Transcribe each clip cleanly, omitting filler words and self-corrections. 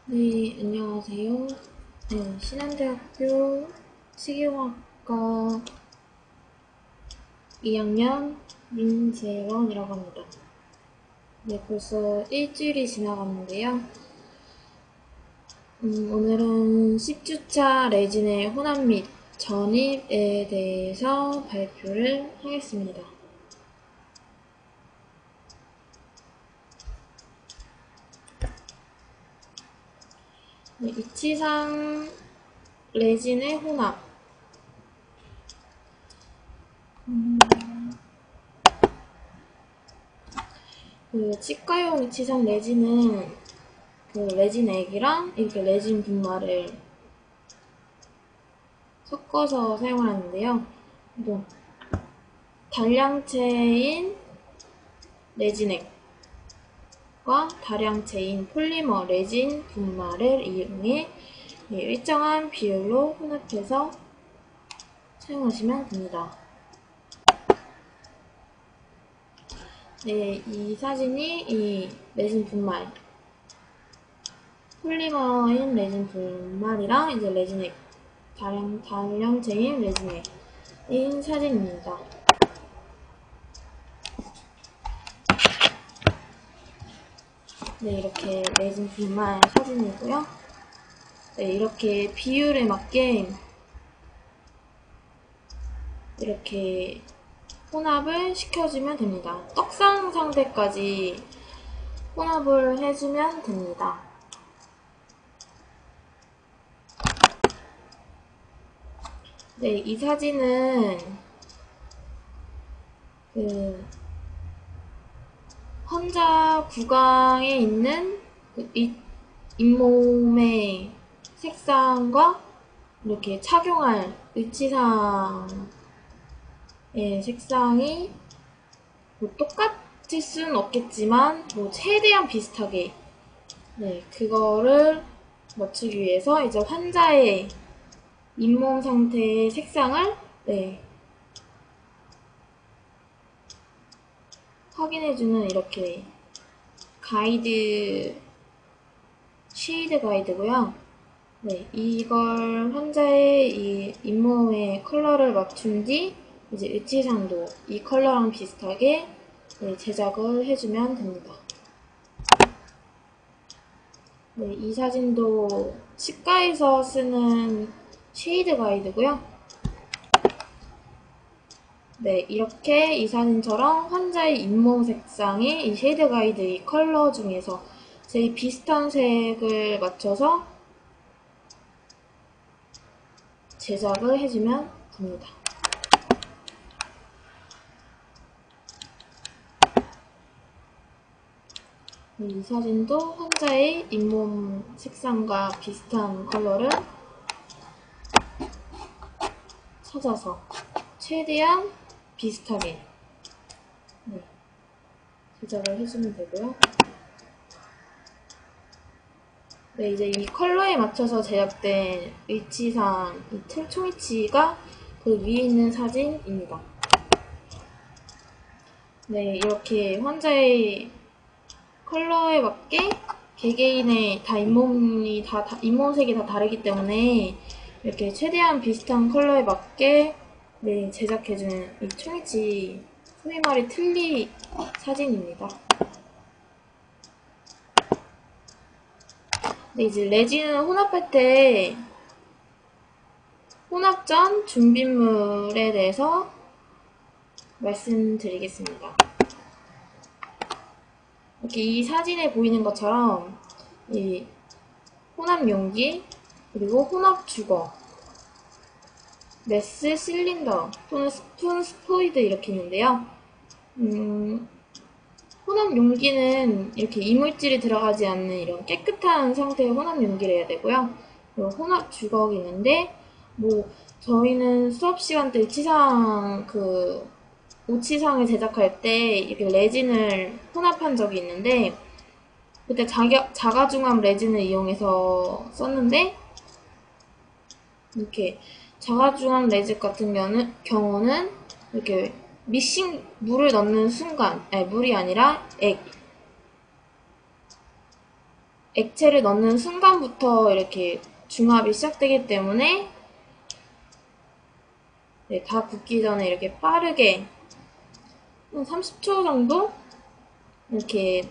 네, 안녕하세요. 네, 신한대학교 식이공학과 2학년 민재원이라고 합니다. 네, 벌써 일주일이 지나갔는데요. 오늘은 10주차 레진의 혼합 및 전입에 대해서 발표를 하겠습니다. 네, 이치상 레진의 혼합. 그 치과용 이치상 레진은 그 레진 액이랑 이렇게 레진 분말을 섞어서 사용을 하는데요. 또 단량체인 레진액과 다량체인 폴리머 레진 분말을 이용해 일정한 비율로 혼합해서 사용하시면 됩니다. 네, 이 사진이 이 레진 분말, 폴리머인 레진 분말이랑 이제 레진액, 단량체인 레진액인 사진입니다. 네, 이렇게 레진 분말 사진이고요. 네, 이렇게 비율에 맞게 이렇게 혼합을 시켜주면 됩니다. 떡상 상태까지 혼합을 해주면 됩니다. 네, 이 사진은 그 환자 구강에 있는 그 잇몸의 색상과 이렇게 착용할 의치상의 색상이 뭐 똑같을 수는 없겠지만 뭐 최대한 비슷하게 그거를 맞추기 위해서 이제 환자의 잇몸 상태의 색상을 확인해주는 이렇게 가이드, 쉐이드 가이드고요. 네, 이걸 환자의 이 잇몸의 컬러를 맞춘 뒤 이제 의치상도 이 컬러랑 비슷하게 제작을 해주면 됩니다. 네, 이 사진도 치과에서 쓰는 쉐이드 가이드고요. 네, 이렇게 이 사진처럼 환자의 잇몸 색상의 이 쉐이드 가이드 이 컬러 중에서 제일 비슷한 색을 맞춰서 제작을 해주면 됩니다. 이 사진도 환자의 잇몸 색상과 비슷한 컬러를 찾아서 최대한 비슷하게 제작을 해주면 되고요. 네, 이제 이 컬러에 맞춰서 제작된 위치상 이 총위치가 그 위에 있는 사진입니다. 네, 이렇게 환자의 컬러에 맞게 개개인의 다 잇몸색이 다 다르기 때문에 이렇게 최대한 비슷한 컬러에 맞게 제작해주는 이 총위치 소위 말해 틀니 사진입니다. 네, 이제 레진을 혼합할 때 혼합 전 준비물에 대해서 말씀드리겠습니다. 이렇게 이 사진에 보이는 것처럼 이 혼합 용기, 그리고 혼합 주거, 메스 실린더 또는 스푼 스포이드 이렇게 있는데요. 혼합 용기는 이렇게 이물질이 들어가지 않는 이런 깨끗한 상태의 혼합 용기를 해야 되고요. 그리고 혼합 주걱이 있는데 저희는 수업 시간 때 오치상을 제작할 때 이렇게 레진을 혼합한 적이 있는데 그때 자가중합 레진을 이용해서 썼는데 이렇게 자가중합 레진 같은 경우는 이렇게 물을 넣는 순간, 아니 물이 아니라 액, 액체를 넣는 순간부터 이렇게 중압이 시작되기 때문에 네, 다 굳기 전에 이렇게 빠르게 한 30초 정도 이렇게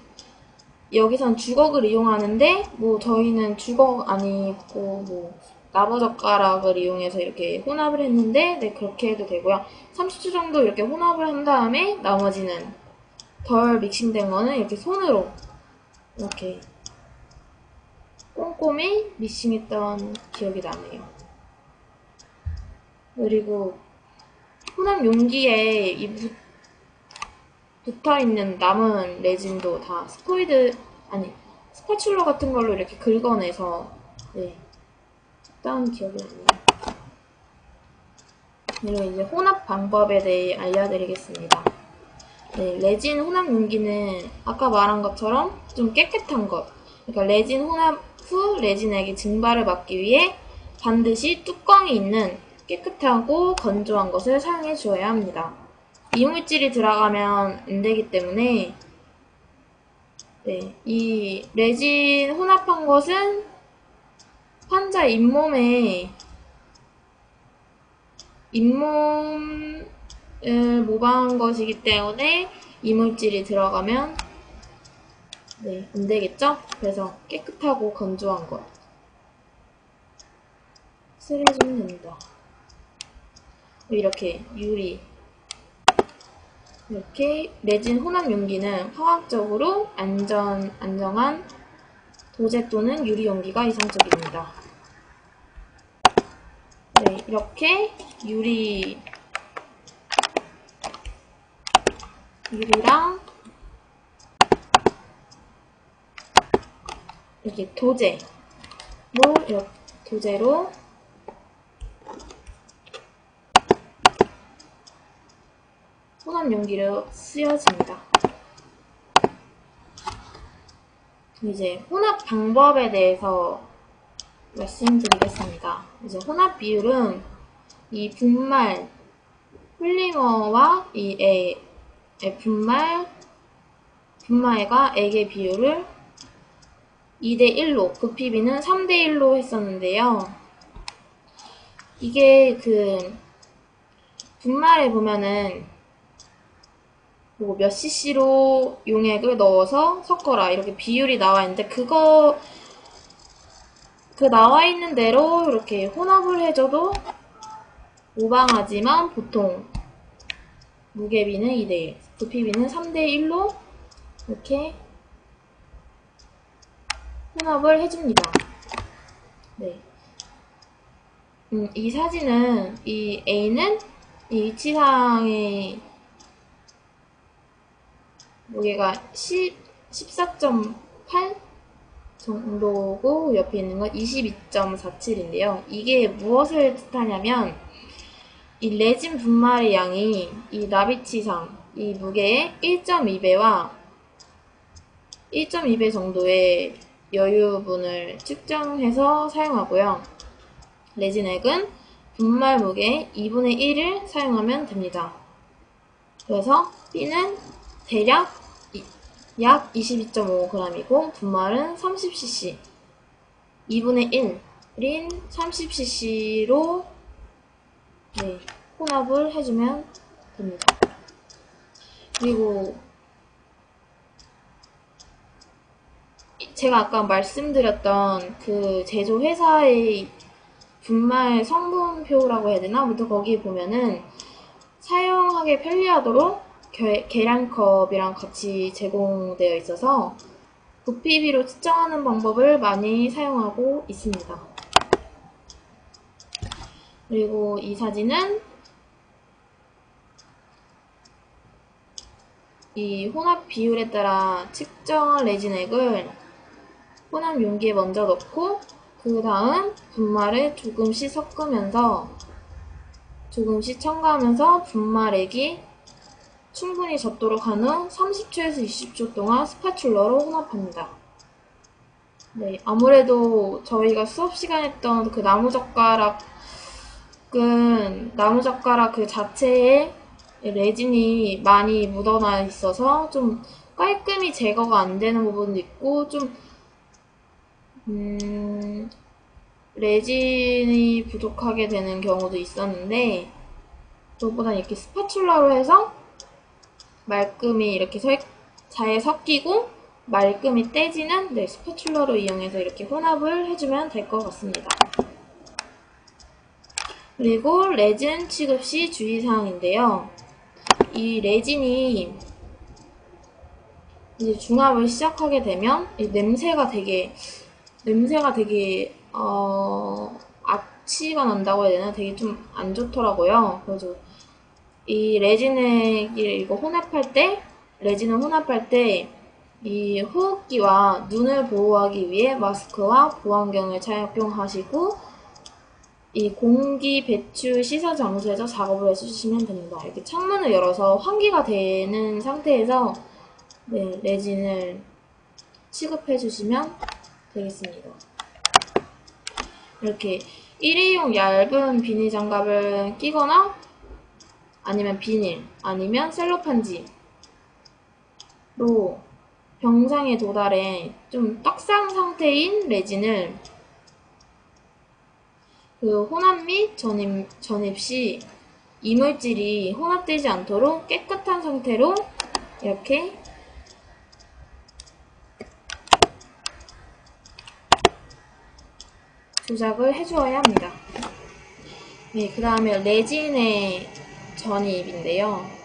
여기선 주걱을 이용하는데 뭐 저희는 주걱 아니고 뭐 나무젓가락을 이용해서 이렇게 혼합을 했는데 네 그렇게 해도 되고요. 30초 정도 이렇게 혼합을 한 다음에 나머지는 덜 믹싱된 거는 이렇게 손으로 이렇게 꼼꼼히 믹싱했던 기억이 나네요. 그리고 혼합 용기에 이 붙어있는 남은 레진도 다 스파츌러 같은 걸로 이렇게 긁어내서 네, 했던 기억이 나네요. 그리고 이제 혼합 방법에 대해 알려드리겠습니다. 네, 레진 혼합 용기는 아까 말한 것처럼 좀 깨끗한 것. 그러니까 레진 혼합 후 레진액의 증발을 막기 위해 반드시 뚜껑이 있는 깨끗하고 건조한 것을 사용해 주어야 합니다. 이물질이 들어가면 안 되기 때문에 네, 이 레진 혼합한 것은 환자 잇몸을 모방한 것이기 때문에 이물질이 들어가면 네, 안 되겠죠? 그래서 깨끗하고 건조한 것을 해주면 됩니다. 이렇게 이렇게 레진 혼합 용기는 화학적으로 안정한 도제 또는 유리 용기가 이상적입니다. 네, 이렇게 유리랑 이렇게 도제로 혼합 용기로 쓰여집니다. 이제 혼합 방법에 대해서 말씀드리겠습니다. 이제 혼합 비율은 이 분말 폴리머와 이 분말과 액의 비율을 2대1로, 부피비는 3대1로 했었는데요. 이게 분말에 보면은 뭐 몇 cc로 용액을 넣어서 섞어라 이렇게 비율이 나와 있는데 그 나와 있는 대로 이렇게 혼합을 해줘도 무방하지만 보통 무게비는 2대1, 부피비는 3대1로 이렇게 혼합을 해줍니다. 네. 이 사진은 이 A는 이 위치상의 무게가 14.8 정도고 옆에 있는 건 22.47인데요. 이게 무엇을 뜻하냐면 이 레진 분말의 양이 이 나비치상 이 무게의 1.2배와 1.2배 정도의 여유분을 측정해서 사용하고요. 레진액은 분말 무게의 2분의 1을 사용하면 됩니다. 그래서 B는 대략 약 22.5g이고 분말은 30cc, 2분의 1인 30cc로 네, 혼합을 해주면 됩니다. 그리고 제가 아까 말씀드렸던 그 제조회사의 분말 성분표라고 해야 되나? 아무튼 거기 보면은 사용하기 편리하도록 계량컵이랑 같이 제공되어 있어서 부피비로 측정하는 방법을 많이 사용하고 있습니다. 그리고 이 사진은 이 혼합 비율에 따라 측정한 레진액을 혼합 용기에 먼저 넣고 그 다음 분말을 조금씩 섞으면서 조금씩 첨가하면서 분말액이 충분히 젖도록 한 후 30초에서 20초 동안 스파츌러로 혼합합니다. 네, 아무래도 저희가 수업 시간에 했던 그 나무젓가락 그 자체에 레진이 많이 묻어나 있어서 좀 깔끔히 제거가 안 되는 부분도 있고 좀 레진이 부족하게 되는 경우도 있었는데, 그것보다 이렇게 스파츌라로 해서 말끔히 이렇게 잘 섞이고 말끔히 떼지는 스파츌라로 이용해서 이렇게 혼합을 해주면 될 것 같습니다. 그리고 레진 취급 시 주의사항인데요. 이 레진이 이제 중합을 시작하게 되면 냄새가 되게 악취가 난다고 해야 되나? 되게 좀 안 좋더라고요. 그래서 이 레진을 이거 레진을 혼합할 때 이 호흡기와 눈을 보호하기 위해 마스크와 보안경을 착용하시고 이 공기 배출 시사 장소에서 작업을 해주시면 됩니다. 이렇게 창문을 열어서 환기가 되는 상태에서 레진을 취급해 주시면 되겠습니다. 이렇게 일회용 얇은 비닐 장갑을 끼거나 아니면 비닐, 아니면 셀로판지로 병상에 도달해 좀 떡상 상태인 레진을 그 혼합 및 전입 시 이물질이 혼합되지 않도록 깨끗한 상태로 이렇게 조작을 해주어야 합니다. 네, 그 다음에 레진의 전입인데요.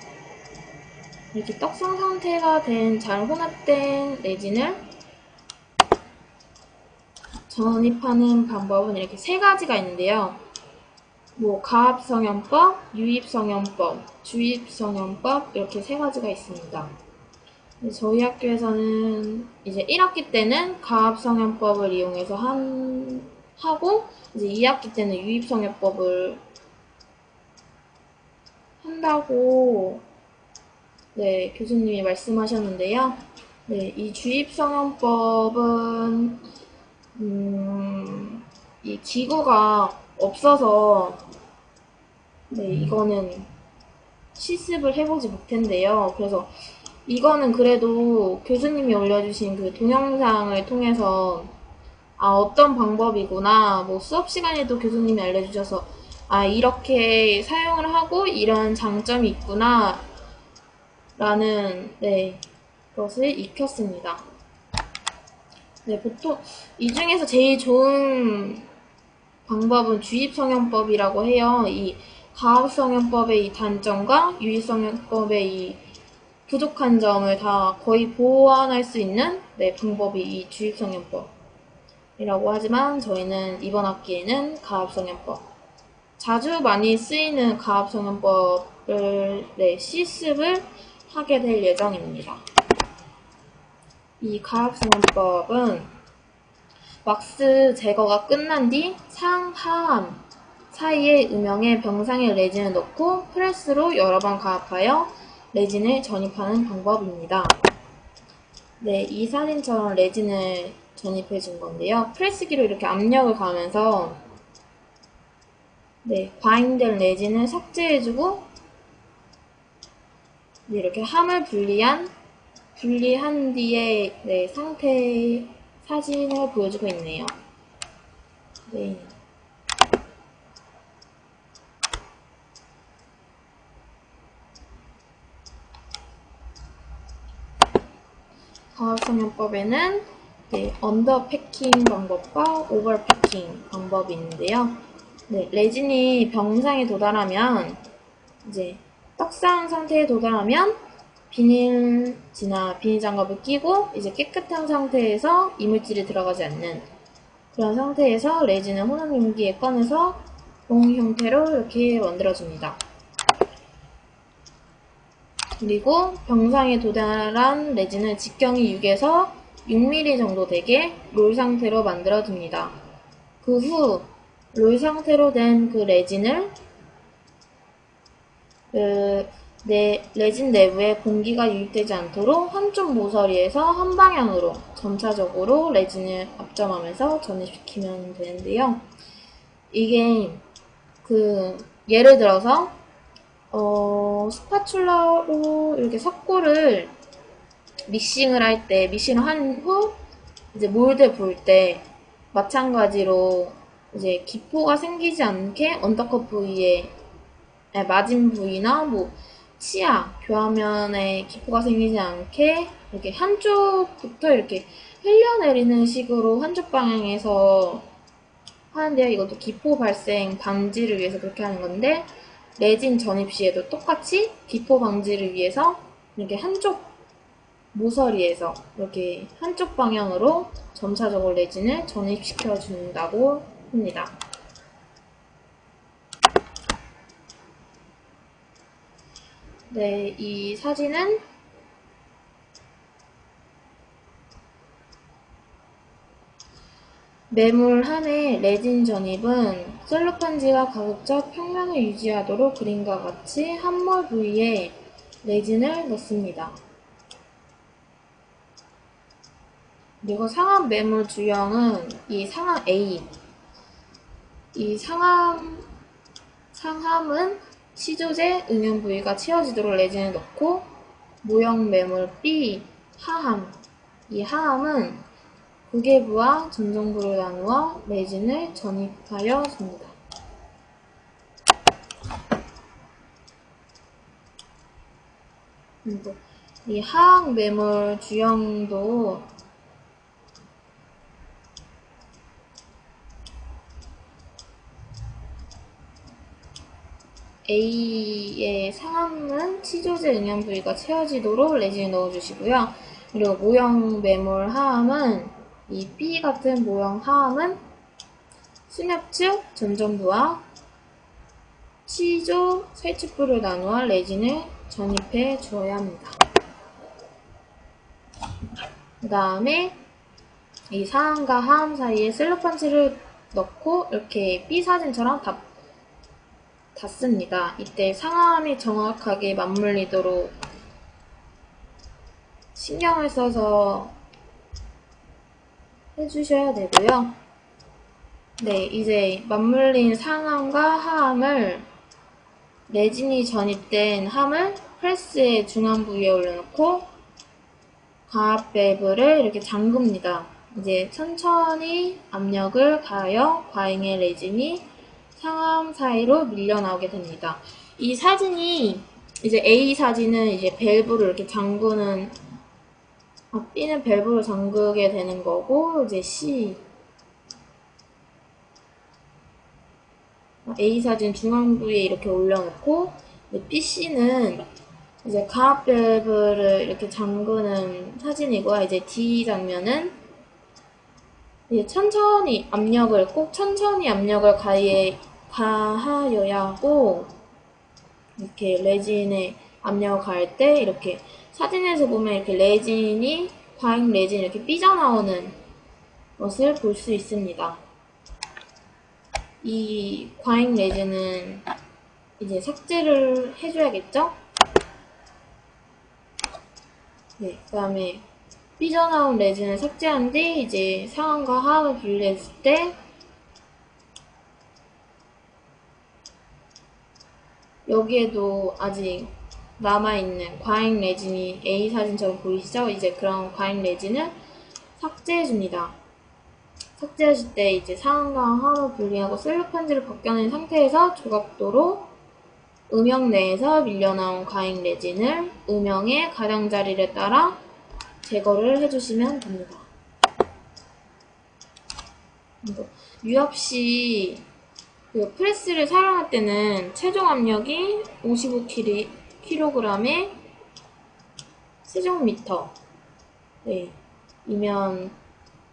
이렇게 떡상 상태가 된 잘 혼합된 레진을 전입하는 방법은 이렇게 세 가지가 있는데요. 가압성형법, 유입성형법, 주입성형법 이렇게 세 가지가 있습니다. 저희 학교에서는 이제 1학기 때는 가압성형법을 이용해서 하고 이제 2학기 때는 유입성형법을 한다고 교수님이 말씀하셨는데요. 이 주입성형법은 이 기구가 없어서 이거는 실습을 해보지 못했는데요. 그래서 이거는 그래도 교수님이 올려주신 그 동영상을 통해서 어떤 방법이구나, 수업 시간에도 교수님이 알려주셔서 이렇게 사용을 하고 이런 장점이 있구나 라는 것을 익혔습니다. 보통 이 중에서 제일 좋은 방법은 주입성형법이라고 해요. 이 가압성형법의 이 단점과 유입성형법의 이 부족한 점을 다 거의 보완할 수 있는 방법이 이 주입성형법이라고 하지만 저희는 이번 학기에는 가압성형법, 자주 많이 쓰이는 가압성형법을 실습을 하게 될 예정입니다. 이 가압성형법은 왁스 제거가 끝난 뒤 상, 하암 사이에 음영의 병상에 레진을 넣고 프레스로 여러 번 가압하여 레진을 전입하는 방법입니다. 이 사진처럼 레진을 전입해 준 건데요. 프레스기로 이렇게 압력을 가하면서 과잉된 레진을 삭제해주고 이렇게 함을 분리한 뒤에 상태 사진을 보여주고 있네요. 가압성형법에는 언더패킹 방법과 오버패킹 방법이 있는데요. 레진이 병상에 도달하면 이제 떡상 상태에 도달하면 비닐 장갑을 끼고 이제 깨끗한 상태에서 이물질이 들어가지 않는 그런 상태에서 레진을 혼합 용기에 꺼내서 봉 형태로 이렇게 만들어줍니다. 그리고 병상에 도달한 레진을 직경이 6에서 6mm 정도 되게 롤 상태로 만들어줍니다. 그 후 롤 상태로 된 그 레진을 레진 내부에 공기가 유입되지 않도록 한쪽 모서리에서 한 방향으로 점차적으로 레진을 압점하면서 전입시키면 되는데요. 이게 예를 들어서 스파츌라로 이렇게 석고를 믹싱을 한 후 이제 몰드에 부을 때 마찬가지로 이제 기포가 생기지 않게 언더컷 부위에 마진 부위나 뭐 치아, 교화면에 기포가 생기지 않게 이렇게 한쪽부터 이렇게 흘려내리는 식으로 한쪽 방향에서 하는데요. 이것도 기포 발생 방지를 위해서 그렇게 하는 건데 레진 전입 시에도 똑같이 기포 방지를 위해서 이렇게 한쪽 모서리에서 이렇게 한쪽 방향으로 점차적으로 레진을 전입시켜 준다고 합니다. 네, 이 사진은 매물 한해 레진 전입은 셀로판지가 가급적 평면을 유지하도록 그림과 같이 함몰 부위에 레진을 넣습니다. 그리고 상암 매물 주형은 이 상암 A, 이 상암은 시조제 응연 부위가 채워지도록 레진을 넣고 모형 매물 B, 하암, 이 하암은 구개부와 전정부를 나누어 레진을 전입하여 줍니다. 이 하악 매물 주형도 A의 상암은 치조제 응연 부위가 채워지도록 레진을 넣어주시고요. 그리고 모형 매물 하암은 이 B 같은 모형 하암은 수납축 전전부와 치조 설축부를 나누어 레진을 전입해 주어야 합니다. 그 다음에 이 상암과 하암 사이에 셀로판지를 넣고 이렇게 B 사진처럼 닫습니다. 이때 상암이 정확하게 맞물리도록 신경을 써서 해주셔야 되고요. 네, 이제 맞물린 상암과 하암을 레진이 전입된 함을 프레스의 중앙 부위에 올려놓고 가압 밸브를 이렇게 잠급니다. 이제 천천히 압력을 가하여 과잉의 레진이 상암 사이로 밀려나오게 됩니다. 이 사진이 이제 A 사진은 이제 밸브를 이렇게 잠그는 B는 밸브를 잠그게 되는 거고 이제 A 사진 중앙 부위에 이렇게 올려놓고 BC는 이제 가압 밸브를 이렇게 잠그는 사진이고요. 이제 D 장면은 이제 천천히 압력을 가하여야 하고 이렇게 레진에 압력을 가할 때 이렇게 사진에서 보면 이렇게 레진이 과잉 레진이 이렇게 삐져나오는 것을 볼 수 있습니다. 이 과잉 레진은 이제 삭제를 해줘야겠죠? 네, 그 다음에 삐져나온 레진을 삭제한 뒤 이제 상암과 하암을 분리했을 때 여기에도 아직 남아있는 과잉 레진이 A 사진처럼 보이시죠? 이제 그런 과잉 레진을 삭제해줍니다. 삭제하실 때 이제 상암과 하암을 분리하고 셀로판지를 벗겨낸 상태에서 조각도로 음영 내에서 밀려나온 과잉 레진을 음영의 가장자리를 따라 제거를 해주시면 됩니다. 유압 시 프레스를 사용할 때는 최종 압력이 55kg에 세제곱미터 이면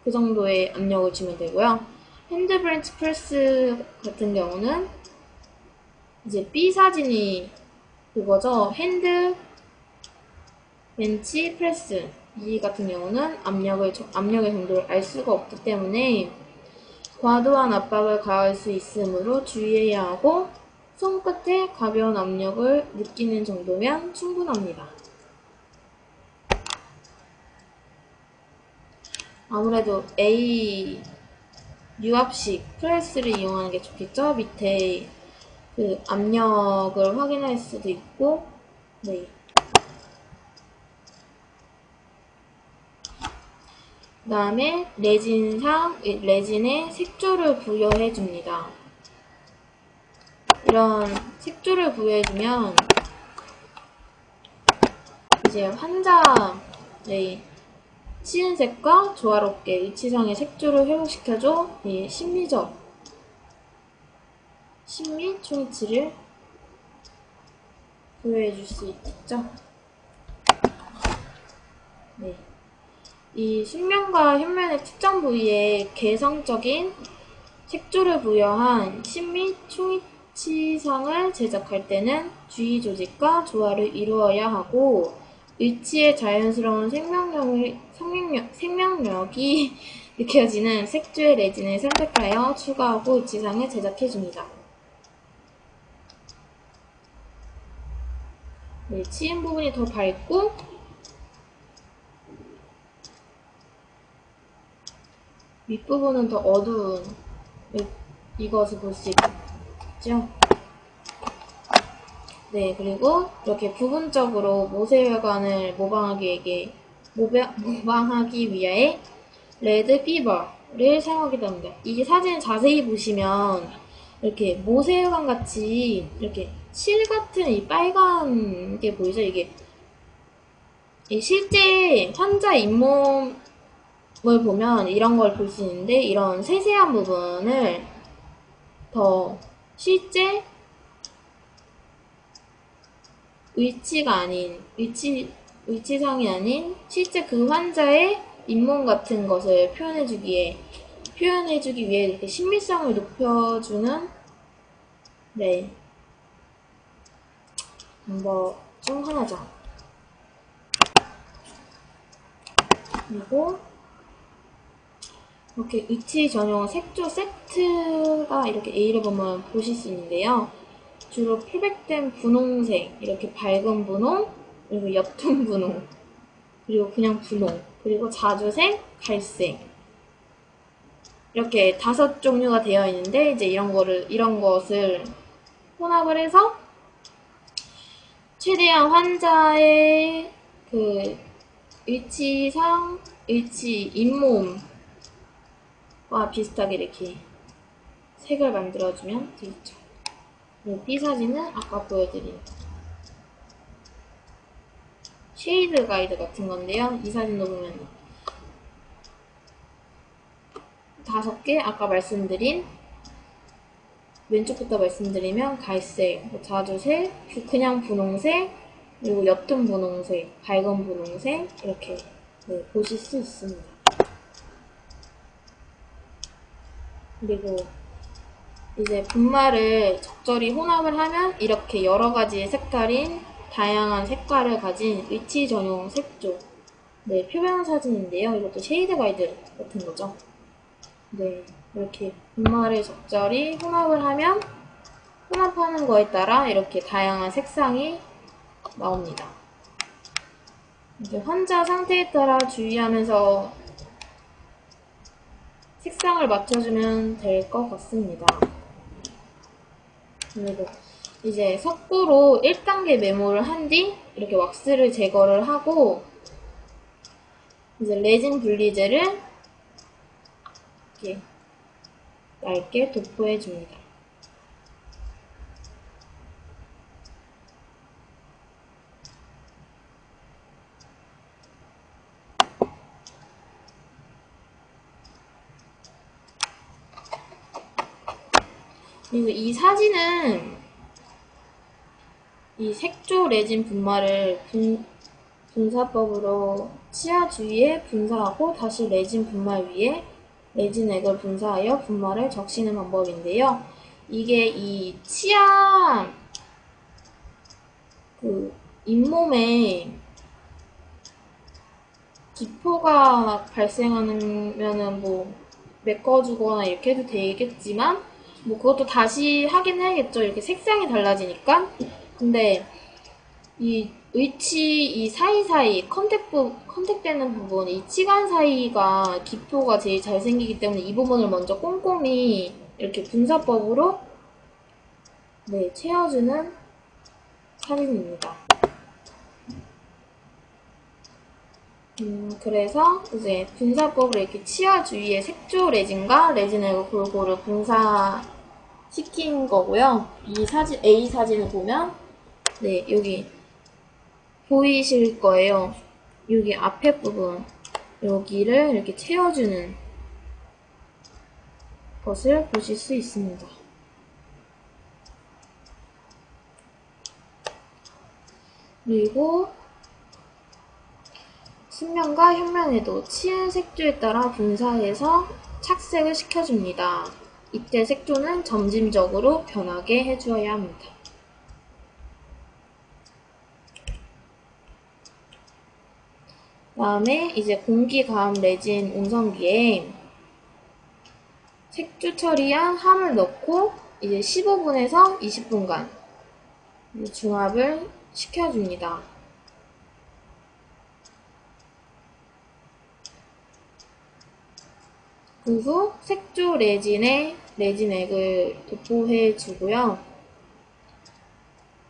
그 정도의 압력을 주면 되고요. 핸드 브랜치 프레스 같은 경우는 이제 B 사진이 그거죠. 핸드 벤치 프레스 이 같은 경우는 압력의 정도를 알 수가 없기 때문에 과도한 압박을 가할 수 있으므로 주의해야 하고 손끝에 가벼운 압력을 느끼는 정도면 충분합니다. 아무래도 A 유압식 프레스를 이용하는 게 좋겠죠? 밑에 그 압력을 확인할 수도 있고 그 다음에 레진에 색조를 부여해줍니다. 이런 색조를 부여해주면 이제 환자의 치은색과 조화롭게 위치상의 색조를 회복시켜줘 이 심미 초이치를 부여해줄 수 있겠죠. 네. 이 순면과 현면의 특정 부위에 개성적인 색조를 부여한 심미 초이치상을 제작할 때는 주의 조직과 조화를 이루어야 하고 위치의 자연스러운 생명력이 느껴지는 색조의 레진을 선택하여 추가하고 위치상을 제작해줍니다. 네, 치은 부분이 더 밝고 윗부분은 더 어두운 이것을 볼 수 있죠. 네, 그리고 이렇게 부분적으로 모세혈관을 모방하기 위해 레드 피버를 사용하기도 합니다. 이 사진 자세히 보시면 이렇게 모세혈관 같이 이렇게 실 같은 이 빨간 게 보이죠? 이게 실제 환자 잇몸을 보면 이런 걸 볼 수 있는데 이런 세세한 부분을 더 실제 위치상이 아닌 실제 그 환자의 잇몸 같은 것을 표현해주기 위해 이렇게 신비성을 높여주는 네 방법 중 하나죠. 그리고 이렇게 위치 전용 색조 세트가 이렇게 A를 보면 보실 수 있는데요. 주로 표백된 분홍색, 이렇게 밝은 분홍, 그리고 옅은 분홍, 그리고 그냥 분홍, 그리고 자주색, 갈색 이렇게 5종류가 되어 있는데 이제 이런 것을 혼합을 해서 최대한 환자의 그 잇몸과 비슷하게 이렇게 색을 만들어주면 되겠죠. B 사진은 아까 보여드린 쉐이드 가이드 같은 건데요. 이 사진도 보면 5개 아까 왼쪽부터 말씀드리면 갈색, 자주색, 그냥 분홍색, 그리고 옅은 분홍색, 밝은 분홍색 이렇게 보실 수 있습니다. 그리고 이제 분말을 적절히 혼합을 하면 이렇게 여러 가지의 색깔인 다양한 색깔을 가진 위치 전용 색조 표현 사진인데요. 이것도 쉐이드 가이드 같은 거죠. 네, 이렇게 분말을 적절히 혼합하는 거에 따라 이렇게 다양한 색상이 나옵니다. 이제 환자 상태에 따라 주의하면서 색상을 맞춰주면 될 것 같습니다. 그리고 이제 석고로 1단계 메모를 한 뒤 이렇게 왁스를 제거를 하고 이제 레진 분리제를 이렇게 얇게 도포해줍니다. 그리고 이 사진은 이 색조 레진 분말을 분사법으로 치아 주위에 분사하고 다시 레진 분말 위에 레진액을 분사하여 분말을 적시는 방법인데요. 이게 이 치아 잇몸에 기포가 발생하면은 메꿔주거나 이렇게 해도 되겠지만 그것도 다시 하긴 해야겠죠. 이렇게 색상이 달라지니까. 근데 이 사이사이 컨택되는 부분, 이 치관 사이가 기포가 제일 잘 생기기 때문에 이 부분을 먼저 꼼꼼히 이렇게 분사법으로 채워주는 사진입니다. 그래서 이제 분사법을 이렇게 치아 주위에 색조 레진과 레진액을 골고루 분사시킨 거고요. 이 사진, A 사진을 보면, 네, 여기 보이실 거예요. 여기 앞에 부분, 여기를 이렇게 채워주는 것을 보실 수 있습니다. 그리고 순면과 현면에도 치은 색조에 따라 분사해서 착색을 시켜줍니다. 이때 색조는 점진적으로 변하게 해주어야 합니다. 다음에 이제 공기가음 레진 온성기에 색조 처리한 함을 넣고 이제 15분에서 20분간 중합을 시켜줍니다. 그 후 색조 레진에 레진액을 도포해 주고요.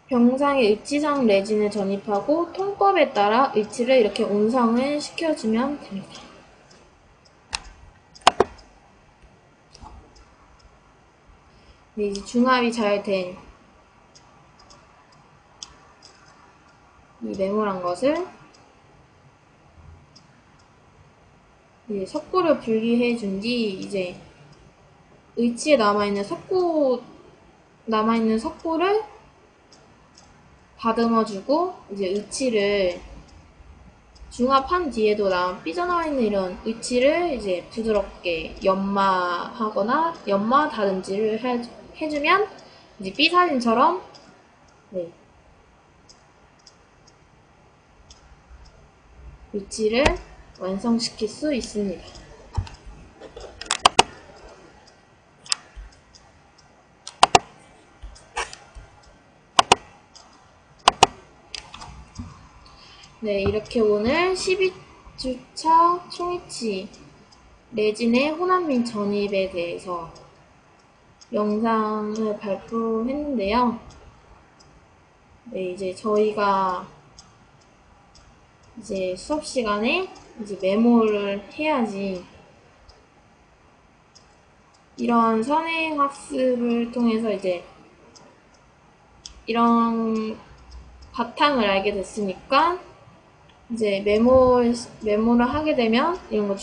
병상에 의치상 레진을 전입하고 통법에 따라 의치를 이렇게 온성을 시켜주면 됩니다. 네, 이제 중합이 잘 된 이 네모난 것을 이제 석고를 분리해 준 뒤 이제 의치에 남아있는 석고를 다듬어주고 이제 의치를 중합한 뒤에도 삐져나와 있는 이런 의치를 이제 부드럽게 연마하거나 연마 다듬질을 해주면 이제 B 사진처럼 네, 의치를 완성시킬 수 있습니다. 네, 이렇게 오늘 12주차 총이치 레진의 혼합민 전입에 대해서 영상을 발표했는데요. 네, 이제 저희가 이제 수업 시간에 이제 메모를 해야지 이런 선행 학습을 통해서 이제 이런 바탕을 알게 됐으니까 이제 메모를 하게 되면 이런 거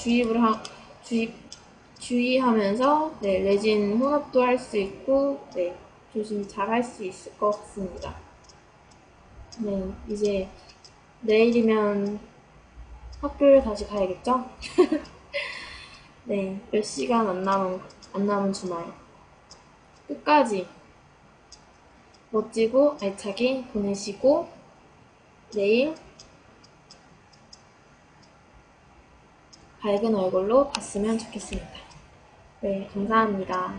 주의하면서 네, 레진 혼합도 할 수 있고 네, 조심 잘 할 수 있을 것 같습니다. 네, 이제 내일이면 학교를 다시 가야겠죠? 네, 몇 시간 안 남은 주말. 끝까지 멋지고 알차게 보내시고, 내일 밝은 얼굴로 봤으면 좋겠습니다. 네, 감사합니다.